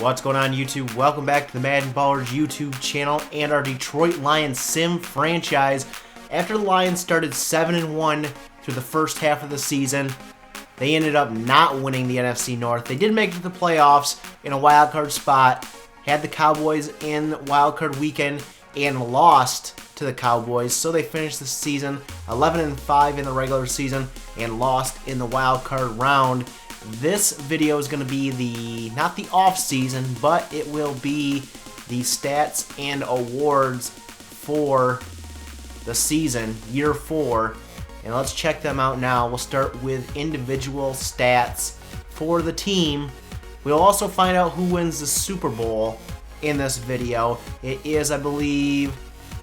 What's going on, YouTube? Welcome back to the MaddenBallerz YouTube channel and our Detroit Lions sim franchise. After the Lions started 7-1 through the first half of the season, they ended up not winning the NFC North. They did make it to the playoffs in a wildcard spot, had the Cowboys in wildcard weekend, and lost to the Cowboys. So they finished the season 11-5 in the regular season and lost in the wildcard round. This video is going to be not the off season, but it will be the stats and awards for the season, year 4. And let's check them out now. We'll start with individual stats for the team. We'll also find out who wins the Super Bowl in this video. It is, I believe,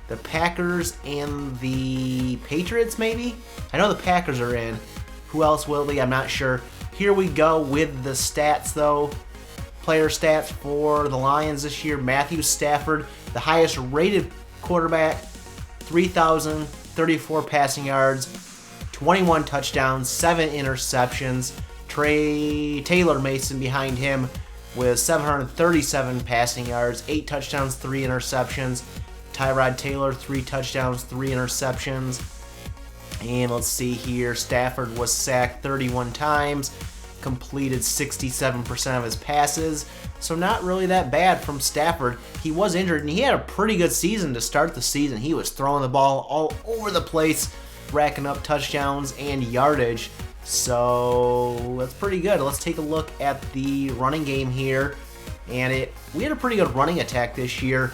the Packers and the Patriots, maybe? I know the Packers are in. Who else will be? I'm not sure. Here we go with the stats, though. Player stats for the Lions this year. Matthew Stafford, the highest rated quarterback, 3,034 passing yards, 21 touchdowns, 7 interceptions. Taylor Mason behind him with 737 passing yards, 8 touchdowns, 3 interceptions. Tyrod Taylor, 3 touchdowns, 3 interceptions. And let's see here, Stafford was sacked 31 times, completed 67% of his passes, so not really that bad from Stafford. He was injured, and he had a pretty good season to start the season. He was throwing the ball all over the place, racking up touchdowns and yardage, so that's pretty good. Let's take a look at the running game here, and we had a pretty good running attack this year.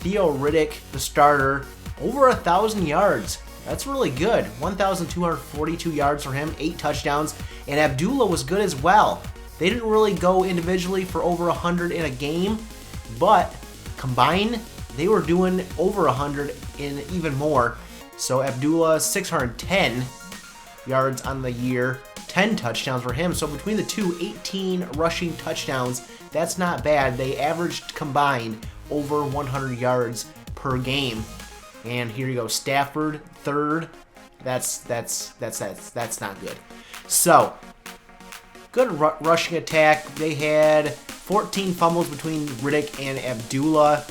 Theo Riddick, the starter, over 1,000 yards. That's really good. 1,242 yards for him, 8 touchdowns, and Abdullah was good as well. They didn't really go individually for over 100 in a game, but combined, they were doing over 100 in even more. So Abdullah, 610 yards on the year, 10 touchdowns for him. So between the two, 18 rushing touchdowns. That's not bad. They averaged combined over 100 yards per game. And here you go, Stafford, third. That's not good. So, good rushing attack. They had 14 fumbles between Riddick and Abdullah,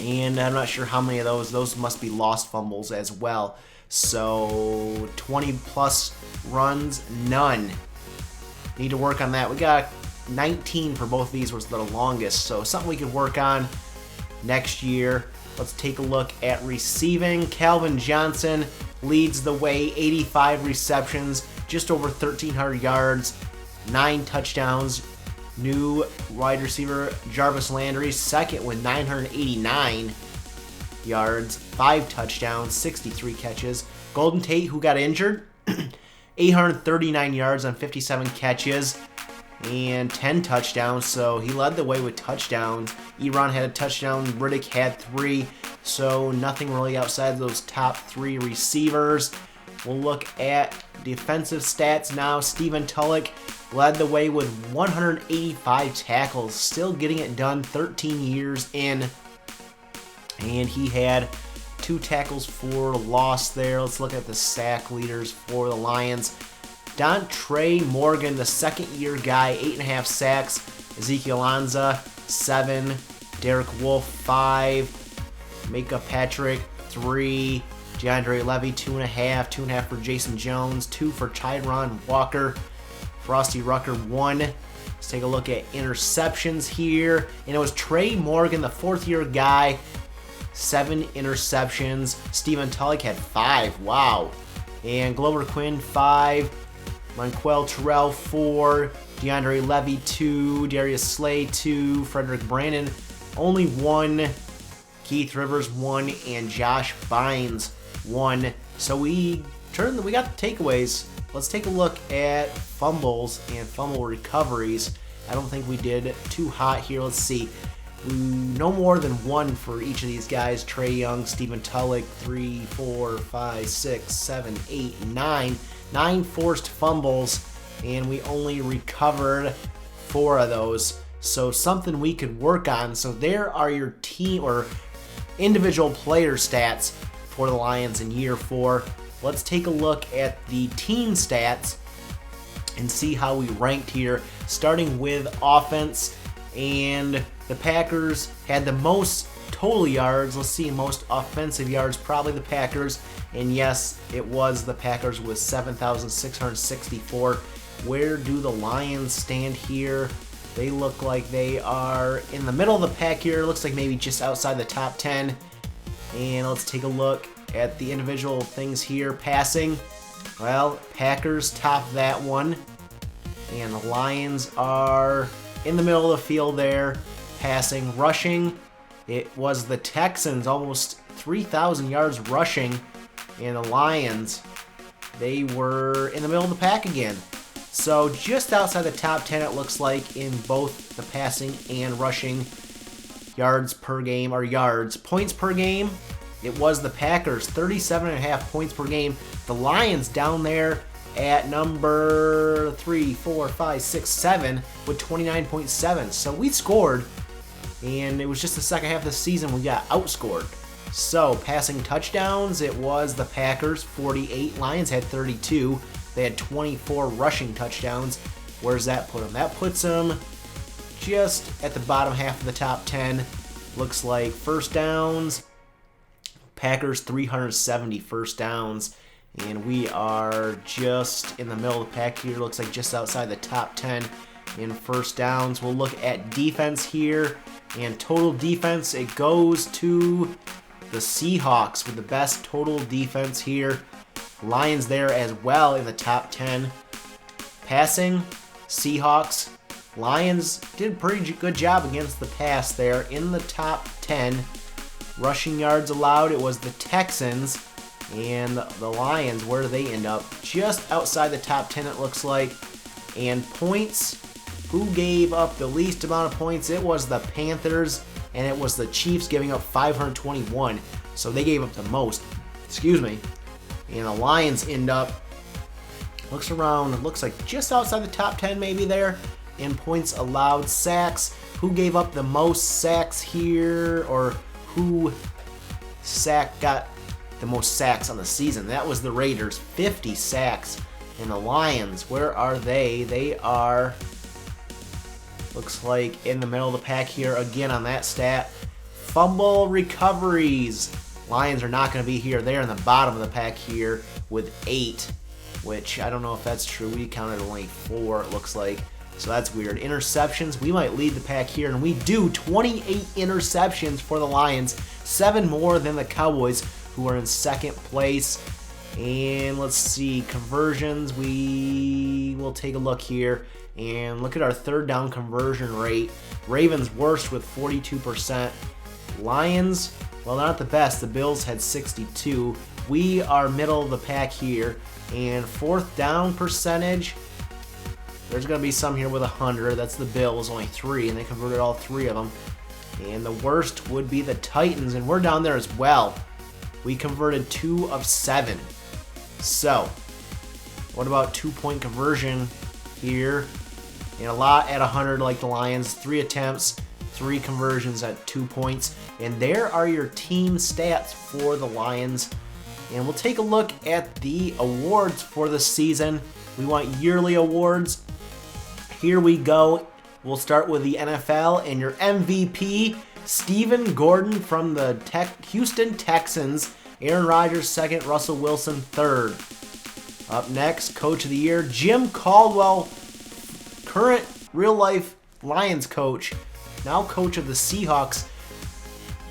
and I'm not sure how many of those. Those must be lost fumbles as well. So, 20 plus runs, none. Need to work on that. We got 19 for both of these, was the longest. So, something we could work on next year. Let's take a look at receiving. Calvin Johnson leads the way, 85 receptions, just over 1,300 yards, 9 touchdowns. New wide receiver Jarvis Landry, second with 989 yards, 5 touchdowns, 63 catches. Golden Tate, who got injured, 839 yards on 57 catches and 10 touchdowns, so he led the way with touchdowns. Eron had a touchdown, Riddick had 3, so nothing really outside of those top 3 receivers. We'll look at defensive stats now. Stephen Tulloch led the way with 185 tackles, still getting it done 13 years in, and he had 2 tackles for loss there. Let's look at the sack leaders for the Lions. Dontre Morgan, the second-year guy, 8.5 sacks. Ezekiel Anza, 7. Derek Wolfe, 5. Micah Patrick, 3. DeAndre Levy, 2.5. 2.5 for Jason Jones, 2 for Tyron Walker. Frosty Rucker, 1. Let's take a look at interceptions here. And it was Trey Morgan, the fourth-year guy, 7 interceptions. Stephen Tulloch had 5. Wow. And Glover Quinn, 5. Monquel Terrell, 4. DeAndre Levy, 2. Darius Slay, 2. Frederick Brandon, only 1. Keith Rivers, 1. And Josh Bynes, 1. So we got the takeaways. Let's take a look at fumbles and fumble recoveries. I don't think we did too hot here. Let's see. No more than 1 for each of these guys. Trey Young, Stephen Tulloch, 3, 4, 5, 6, 7, 8, 9. 9 forced fumbles, and we only recovered 4 of those. So something we could work on. So there are your team or individual player stats for the Lions in year 4. Let's take a look at the team stats and see how we ranked here, starting with offense. And the Packers had the most total yards. Let's see, most offensive yards, probably the Packers. And yes, it was the Packers with 7,664. Where do the Lions stand here? They look like they are in the middle of the pack here. Looks like maybe just outside the top 10. And let's take a look at the individual things here. Passing, well, Packers top that one. And the Lions are in the middle of the field there. Passing, rushing, it was the Texans, almost 3,000 yards rushing. And the Lions, they were in the middle of the pack again. So just outside the top 10, it looks like, in both the passing and rushing yards per game, or yards. Points per game, it was the Packers, 37.5 points per game. The Lions down there at number 3, 4, 5, 6, 7 with 29.7. So we scored, and it was just the second half of the season we got outscored. So passing touchdowns, it was the Packers, 48. Lions had 32. They had 24 rushing touchdowns. Where does that put them? That puts them just at the bottom half of the top 10. Looks like first downs, Packers 370 first downs. And we are just in the middle of the pack here. Looks like just outside the top 10 in first downs. We'll look at defense here. And total defense, it goes to the Seahawks with the best total defense here. Lions there as well in the top 10. Passing, Seahawks. Lions did a pretty good job against the pass there in the top 10. Rushing yards allowed, it was the Texans. And the Lions, where do they end up? Just outside the top 10, it looks like. And points, who gave up the least amount of points? It was the Panthers, and it was the Chiefs giving up 521. So they gave up the most. Excuse me. And the Lions end up, looks around, it looks like just outside the top 10 maybe there. In points allowed. Sacks, who gave up the most sacks here? Or who got the most sacks on the season? That was the Raiders, 50 sacks. And the Lions, where are they? They are, looks like, in the middle of the pack here again on that stat. Fumble recoveries, Lions are not going to be here. They're in the bottom of the pack here with 8, which I don't know if that's true. We counted only 4, it looks like. So that's weird. Interceptions, we might lead the pack here, and we do. 28 interceptions for the Lions, 7 more than the Cowboys, who are in second place. And let's see, conversions, we will take a look here and look at our third down conversion rate. Ravens worst with 42%. Lions, well, not the best. The Bills had 62. We are middle of the pack here. And fourth down percentage, there's going to be some here with 100. That's the Bills, only 3, and they converted all 3 of them. And the worst would be the Titans, and we're down there as well. We converted 2 of 7. So, what about 2-point conversion here? And a lot at 100 like the Lions. 3 attempts, 3 conversions at 2 points. And there are your team stats for the Lions. And we'll take a look at the awards for the season. We want yearly awards. Here we go. We'll start with the NFL, and your MVP, Stephen Gordon from the Houston Texans. Aaron Rodgers second, Russell Wilson third. Up next, Coach of the Year, Jim Caldwell, current real-life Lions coach, now coach of the Seahawks,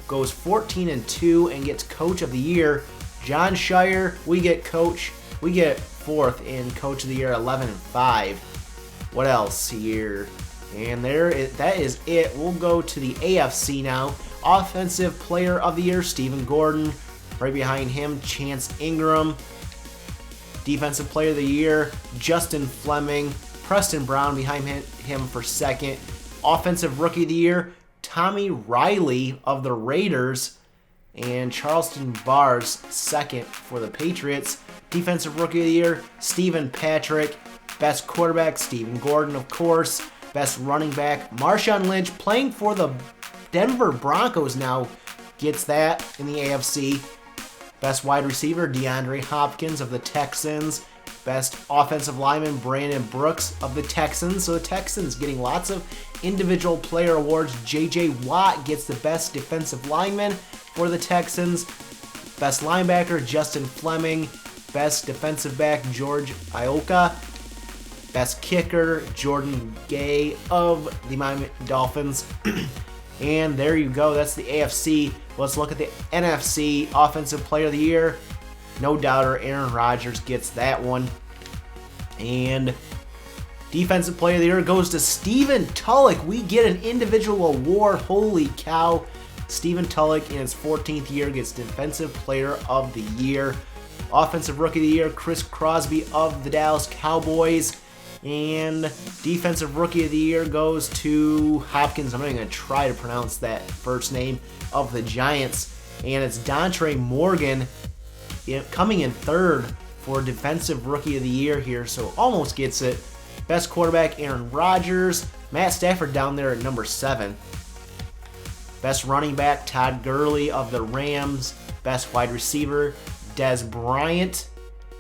goes 14-2 and gets Coach of the Year. John Shire, we get 4th in Coach of the Year, 11-5. What else here? And that is it. We'll go to the AFC now. Offensive Player of the Year, Stephen Gordon. Right behind him, Chance Ingram. Defensive Player of the Year, Justin Fleming. Preston Brown behind him for second. Offensive Rookie of the Year, Tommy Riley of the Raiders. And Charleston Barnes second for the Patriots. Defensive Rookie of the Year, Stephen Patrick. Best quarterback, Stephen Gordon, of course. Best running back, Marshawn Lynch, playing for the Denver Broncos now, gets that in the AFC. Best wide receiver, DeAndre Hopkins of the Texans. Best offensive lineman, Brandon Brooks of the Texans. So the Texans getting lots of individual player awards. J.J. Watt gets the best defensive lineman for the Texans. Best linebacker, Justin Fleming. Best defensive back, George Ioka. Best kicker, Jordan Gay of the Miami Dolphins. And there you go. That's the AFC. Let's look at the NFC. Offensive Player of the Year. No doubter, Aaron Rodgers gets that one. And Defensive Player of the Year goes to Stephen Tulloch. We get an individual award. Holy cow. Stephen Tulloch in his 14th year gets Defensive Player of the Year. Offensive Rookie of the Year, Chris Crosby of the Dallas Cowboys. And Defensive Rookie of the Year goes to Hopkins. I'm not even going to try to pronounce that first name, of the Giants. And it's Dontre Morgan coming in third for Defensive Rookie of the Year here, so almost gets it. Best quarterback, Aaron Rodgers. Matt Stafford down there at number 7. Best running back, Todd Gurley of the Rams. Best wide receiver, Des Bryant.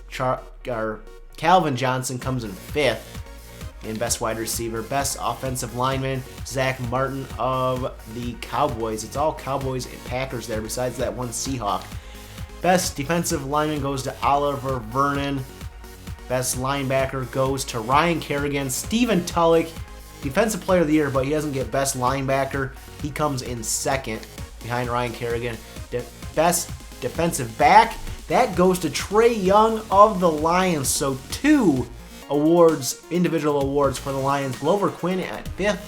Calvin Johnson comes in 5th in best wide receiver. Best offensive lineman, Zach Martin of the Cowboys. It's all Cowboys and Packers there besides that one Seahawk. Best defensive lineman goes to Oliver Vernon. Best linebacker goes to Ryan Kerrigan. Stephen Tulloch, Defensive Player of the Year, but he doesn't get best linebacker. He comes in 2nd behind Ryan Kerrigan. Best defensive back, that goes to Trey Young of the Lions. So 2 awards, individual awards for the Lions. Glover Quinn at 5th,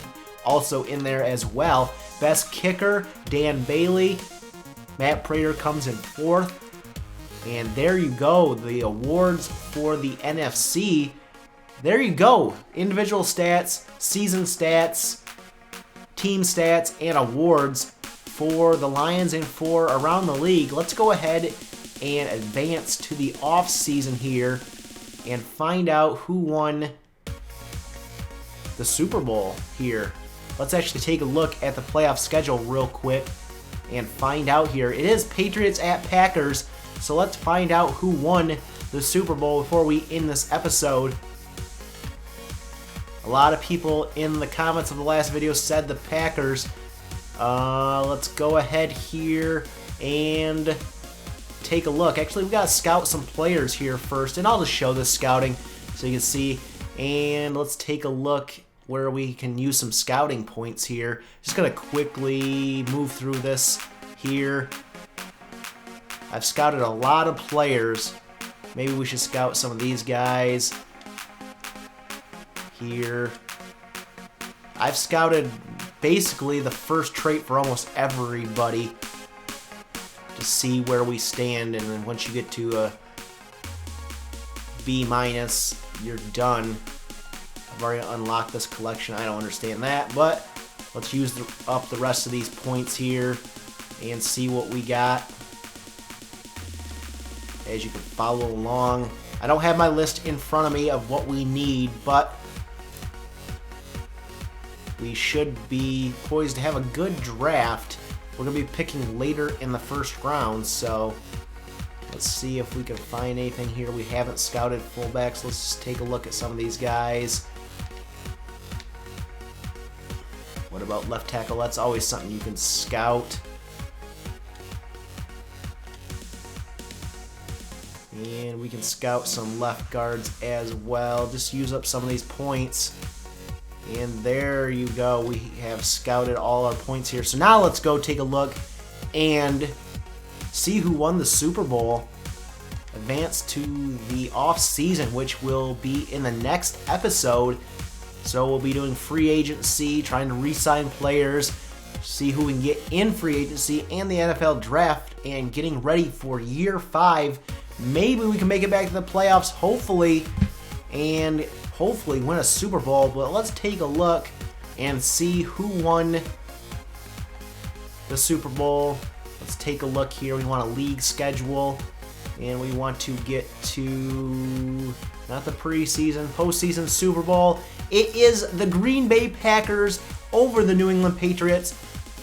also in there as well. Best kicker, Dan Bailey. Matt Prater comes in 4th. And there you go, the awards for the NFC. There you go, individual stats, season stats, team stats, and awards for the Lions and for around the league. Let's go ahead and advance to the off season here and find out who won the Super Bowl here. Let's actually take a look at the playoff schedule real quick and find out here. It is Patriots at Packers, so let's find out who won the Super Bowl before we end this episode. A lot of people in the comments of the last video said the Packers. Let's go ahead here and take a look. Actually, we got to scout some players here first, and I'll just show this scouting so you can see. And let's take a look where we can use some scouting points here. Just going to quickly move through this here. I've scouted a lot of players. Maybe we should scout some of these guys here. I've scouted basically the first trait for almost everybody to see where we stand, and then once you get to a B-, you're done. I've already unlocked this collection. I don't understand that, but let's use up the rest of these points here and see what we got. As you can follow along, I don't have my list in front of me of what we need, but we should be poised to have a good draft. We're going to be picking later in the first round, so let's see if we can find anything here. We haven't scouted fullbacks. Let's just take a look at some of these guys. What about left tackle? That's always something you can scout. And we can scout some left guards as well. Just use up some of these points. And there you go. We have scouted all our points here. So now let's go take a look and see who won the Super Bowl. Advance to the off season, which will be in the next episode. So we'll be doing free agency, trying to re-sign players, see who we can get in free agency and the NFL draft, and getting ready for year 5. Maybe we can make it back to the playoffs, hopefully, and hopefully win a Super Bowl. But let's take a look and see who won the Super Bowl. Let's take a look here. We want a league schedule, and we want to get to not the preseason, postseason Super Bowl. It is the Green Bay Packers over the New England Patriots,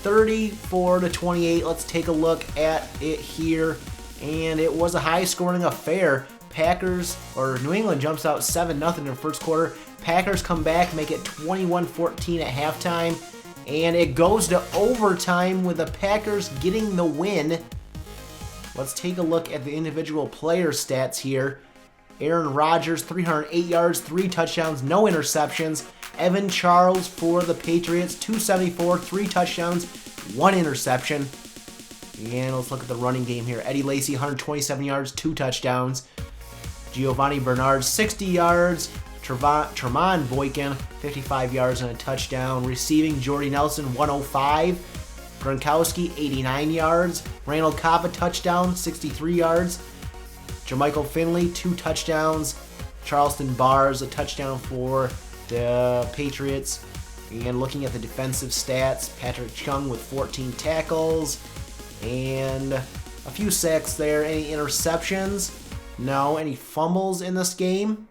34-28. Let's take a look at it here. And it was a high-scoring affair. New England jumps out 7-0 in the first quarter. Packers come back, make it 21-14 at halftime, and it goes to overtime with the Packers getting the win. Let's take a look at the individual player stats here. Aaron Rodgers, 308 yards, 3 touchdowns, no interceptions. Evan Charles for the Patriots, 274, 3 touchdowns, 1 interception. And let's look at the running game here. Eddie Lacy, 127 yards, 2 touchdowns. Giovanni Bernard, 60 yards. Tremont Boykin, 55 yards and a touchdown. Receiving, Jordy Nelson, 105. Gronkowski, 89 yards. Randall Cobb, a touchdown, 63 yards. Jermichael Finley, 2 touchdowns. Charleston Barnes, a touchdown for the Patriots. And looking at the defensive stats, Patrick Chung with 14 tackles and a few sacks there. Any interceptions? No. Any fumbles in this game?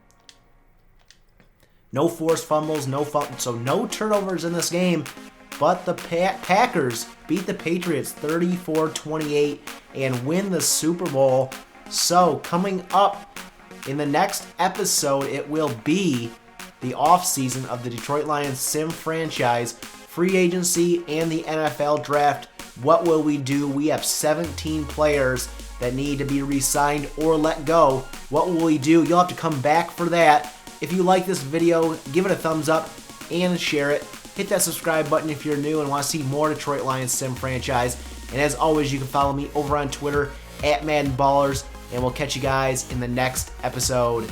No forced fumbles, so no turnovers in this game. But the Packers beat the Patriots 34-28 and win the Super Bowl. So coming up in the next episode, it will be the offseason of the Detroit Lions sim franchise, free agency, and the NFL draft. What will we do? We have 17 players that need to be re-signed or let go. What will we do? You'll have to come back for that. If you like this video, give it a thumbs up and share it. Hit that subscribe button if you're new and want to see more Detroit Lions sim franchise. And as always, you can follow me over on Twitter at MaddenBallerz. And we'll catch you guys in the next episode.